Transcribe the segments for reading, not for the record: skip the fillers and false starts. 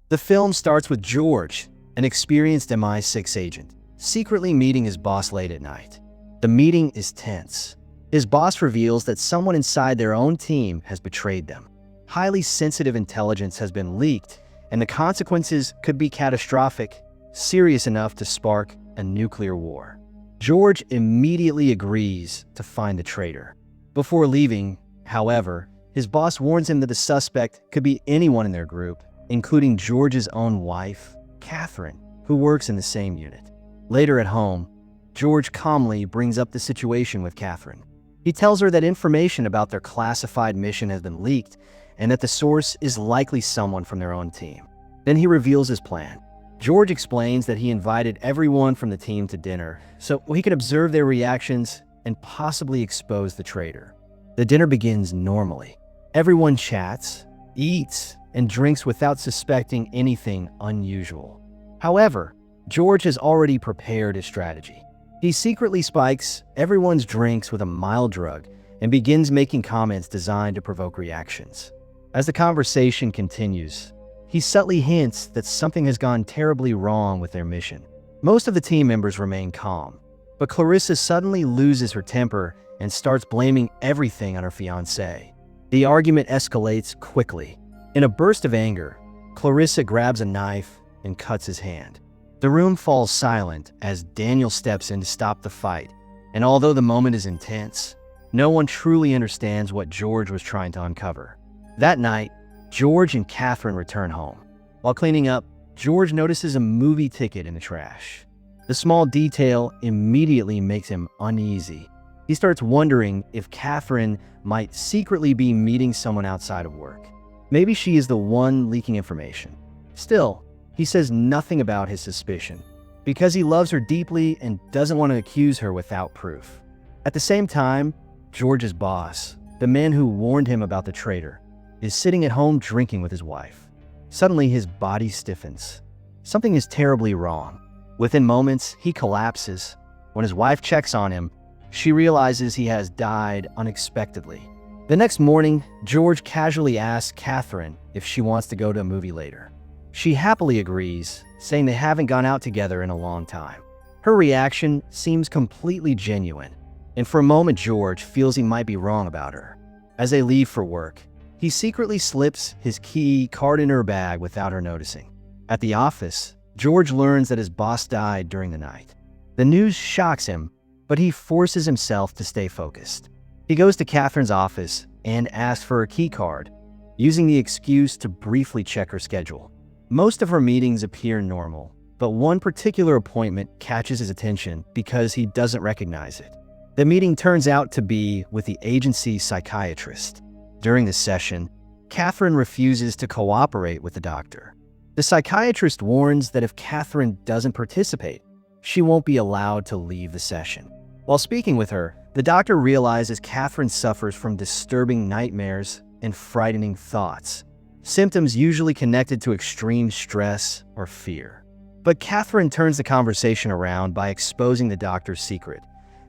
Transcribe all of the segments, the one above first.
The film starts with George, an experienced MI6 agent, secretly meeting his boss late at night. The meeting is tense. His boss reveals that someone inside their own team has betrayed them. Highly sensitive intelligence has been leaked, and the consequences could be catastrophic, serious enough to spark a nuclear war. George immediately agrees to find the traitor. Before leaving, however, his boss warns him that the suspect could be anyone in their group, including George's own wife, Catherine, who works in the same unit. Later at home, George calmly brings up the situation with Catherine. He tells her that information about their classified mission has been leaked and that the source is likely someone from their own team. Then he reveals his plan. George explains that he invited everyone from the team to dinner so he could observe their reactions and possibly expose the traitor. The dinner begins normally. Everyone chats, eats, and drinks without suspecting anything unusual. However, George has already prepared his strategy. He secretly spikes everyone's drinks with a mild drug and begins making comments designed to provoke reactions. As the conversation continues, he subtly hints that something has gone terribly wrong with their mission. Most of the team members remain calm, but Clarissa suddenly loses her temper and starts blaming everything on her fiancé. The argument escalates quickly. In a burst of anger, Clarissa grabs a knife and cuts his hand. The room falls silent as Daniel steps in to stop the fight, and although the moment is intense, no one truly understands what George was trying to uncover. That night, George and Catherine return home. While cleaning up, George notices a movie ticket in the trash. The small detail immediately makes him uneasy. He starts wondering if Catherine might secretly be meeting someone outside of work. Maybe she is the one leaking information. Still, he says nothing about his suspicion because he loves her deeply and doesn't want to accuse her without proof. At the same time, George's boss, the man who warned him about the traitor, is sitting at home drinking with his wife. Suddenly, his body stiffens. Something is terribly wrong. Within moments, he collapses. When his wife checks on him, she realizes he has died unexpectedly. The next morning, George casually asks Catherine if she wants to go to a movie later. She happily agrees, saying they haven't gone out together in a long time. Her reaction seems completely genuine, and for a moment George feels he might be wrong about her. As they leave for work, he secretly slips his key card in her bag without her noticing. At the office, George learns that his boss died during the night. The news shocks him, but he forces himself to stay focused. He goes to Catherine's office and asks for her key card, using the excuse to briefly check her schedule. Most of her meetings appear normal, but one particular appointment catches his attention because he doesn't recognize it. The meeting turns out to be with the agency's psychiatrist. During the session, Catherine refuses to cooperate with the doctor. The psychiatrist warns that if Catherine doesn't participate, she won't be allowed to leave the session. While speaking with her, the doctor realizes Catherine suffers from disturbing nightmares and frightening thoughts, symptoms usually connected to extreme stress or fear. But Catherine turns the conversation around by exposing the doctor's secret.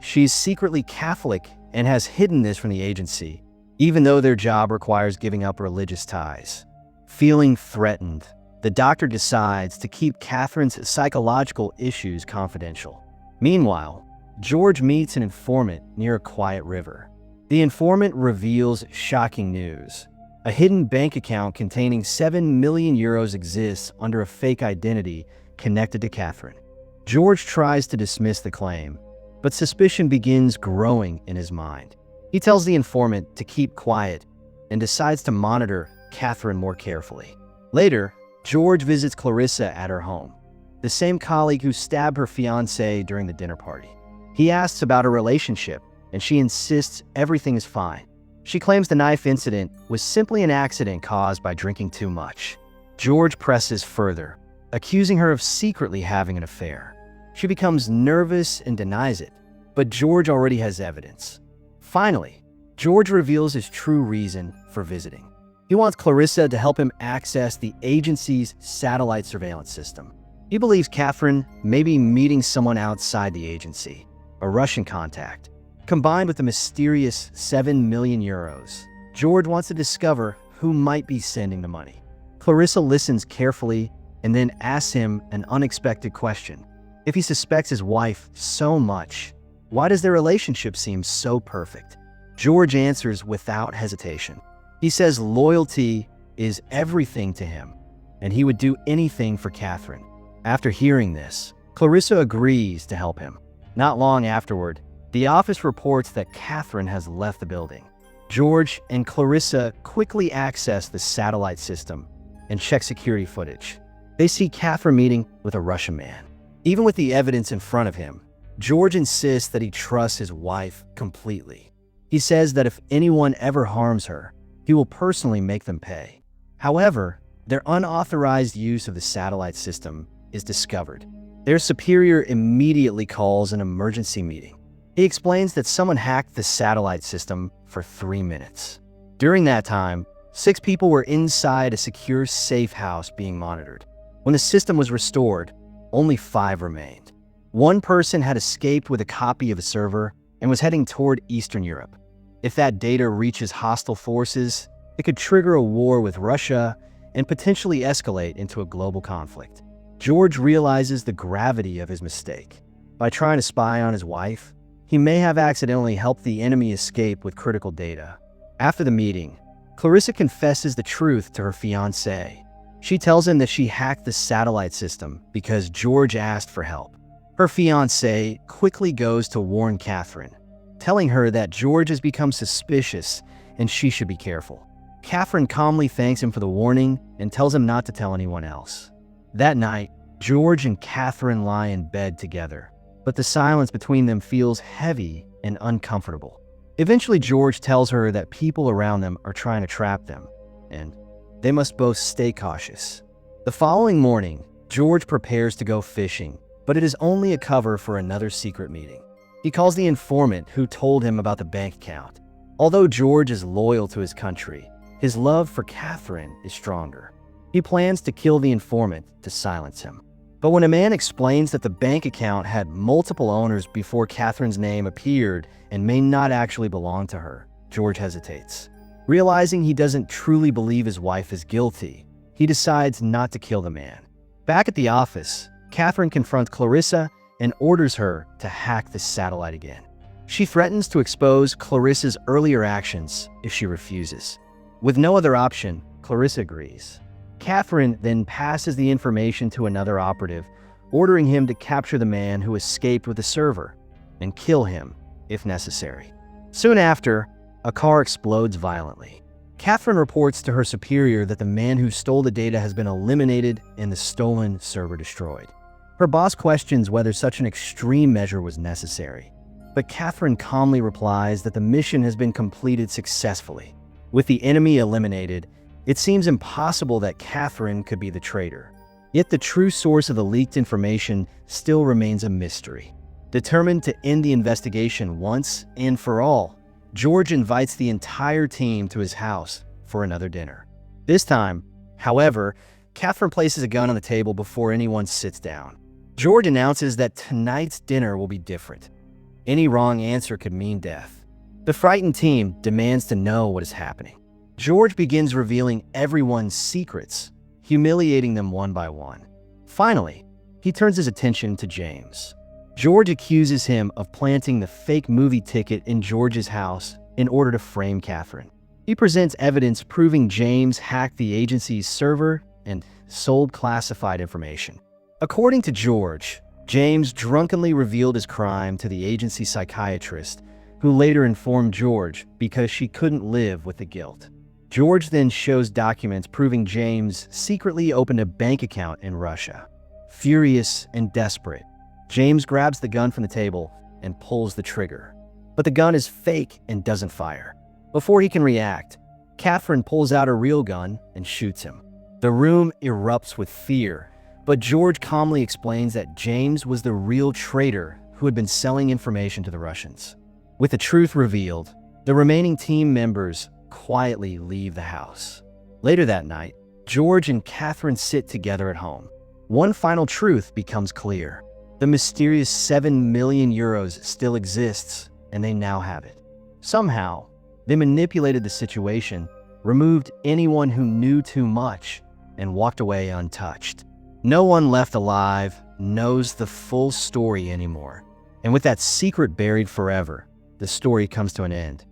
She's secretly Catholic and has hidden this from the agency, even though their job requires giving up religious ties. Feeling threatened, the doctor decides to keep Catherine's psychological issues confidential. Meanwhile, George meets an informant near a quiet river. The informant reveals shocking news. A hidden bank account containing 7 million euros exists under a fake identity connected to Catherine. George tries to dismiss the claim, but suspicion begins growing in his mind. He tells the informant to keep quiet and decides to monitor Catherine more carefully. Later, George visits Clarissa at her home, the same colleague who stabbed her fiancé during the dinner party. He asks about her relationship, and she insists everything is fine. She claims the knife incident was simply an accident caused by drinking too much. George presses further, accusing her of secretly having an affair. She becomes nervous and denies it, but George already has evidence. Finally, George reveals his true reason for visiting. He wants Clarissa to help him access the agency's satellite surveillance system. He believes Catherine may be meeting someone outside the agency, a Russian contact. Combined with the mysterious 7 million euros, George wants to discover who might be sending the money. Clarissa listens carefully and then asks him an unexpected question. If he suspects his wife so much, why does their relationship seem so perfect? George answers without hesitation. He says loyalty is everything to him, and he would do anything for Catherine. After hearing this, Clarissa agrees to help him. Not long afterward, the office reports that Catherine has left the building. George and Clarissa quickly access the satellite system and check security footage. They see Catherine meeting with a Russian man. Even with the evidence in front of him, George insists that he trusts his wife completely. He says that if anyone ever harms her, he will personally make them pay. However, their unauthorized use of the satellite system is discovered. Their superior immediately calls an emergency meeting. He explains that someone hacked the satellite system for 3 minutes. During that time, 6 people were inside a secure safe house being monitored. When the system was restored, only 5 remained. One person had escaped with a copy of a server and was heading toward Eastern Europe. If that data reaches hostile forces, it could trigger a war with Russia and potentially escalate into a global conflict. George realizes the gravity of his mistake. By trying to spy on his wife, he may have accidentally helped the enemy escape with critical data. After the meeting, Clarissa confesses the truth to her fiancé. She tells him that she hacked the satellite system because George asked for help. Her fiancé quickly goes to warn Catherine, telling her that George has become suspicious and she should be careful. Catherine calmly thanks him for the warning and tells him not to tell anyone else. That night, George and Catherine lie in bed together, but the silence between them feels heavy and uncomfortable. Eventually, George tells her that people around them are trying to trap them, and they must both stay cautious. The following morning, George prepares to go fishing, but it is only a cover for another secret meeting. He calls the informant who told him about the bank account. Although George is loyal to his country, his love for Catherine is stronger. He plans to kill the informant to silence him. But when a man explains that the bank account had multiple owners before Catherine's name appeared and may not actually belong to her, George hesitates. Realizing he doesn't truly believe his wife is guilty, he decides not to kill the man. Back at the office, Catherine confronts Clarissa and orders her to hack the satellite again. She threatens to expose Clarissa's earlier actions if she refuses. With no other option, Clarissa agrees. Catherine then passes the information to another operative, ordering him to capture the man who escaped with the server and kill him if necessary. Soon after, a car explodes violently. Catherine reports to her superior that the man who stole the data has been eliminated and the stolen server destroyed. Her boss questions whether such an extreme measure was necessary, but Catherine calmly replies that the mission has been completed successfully. With the enemy eliminated, it seems impossible that Catherine could be the traitor. Yet the true source of the leaked information still remains a mystery. Determined to end the investigation once and for all, George invites the entire team to his house for another dinner. This time, however, Catherine places a gun on the table before anyone sits down. George announces that tonight's dinner will be different. Any wrong answer could mean death. The frightened team demands to know what is happening. George begins revealing everyone's secrets, humiliating them one by one. Finally, he turns his attention to James. George accuses him of planting the fake movie ticket in George's house in order to frame Catherine. He presents evidence proving James hacked the agency's server and sold classified information. According to George, James drunkenly revealed his crime to the agency psychiatrist, who later informed George because she couldn't live with the guilt. George then shows documents proving James secretly opened a bank account in Russia. Furious and desperate, James grabs the gun from the table and pulls the trigger. But the gun is fake and doesn't fire. Before he can react, Catherine pulls out a real gun and shoots him. The room erupts with fear, but George calmly explains that James was the real traitor who had been selling information to the Russians. With the truth revealed, the remaining team members quietly leave the house. Later that night, George and Catherine sit together at home. One final truth becomes clear. The mysterious 7 million euros still exists, and they now have it. Somehow, they manipulated the situation, removed anyone who knew too much, and walked away untouched. No one left alive knows the full story anymore. And with that secret buried forever, the story comes to an end.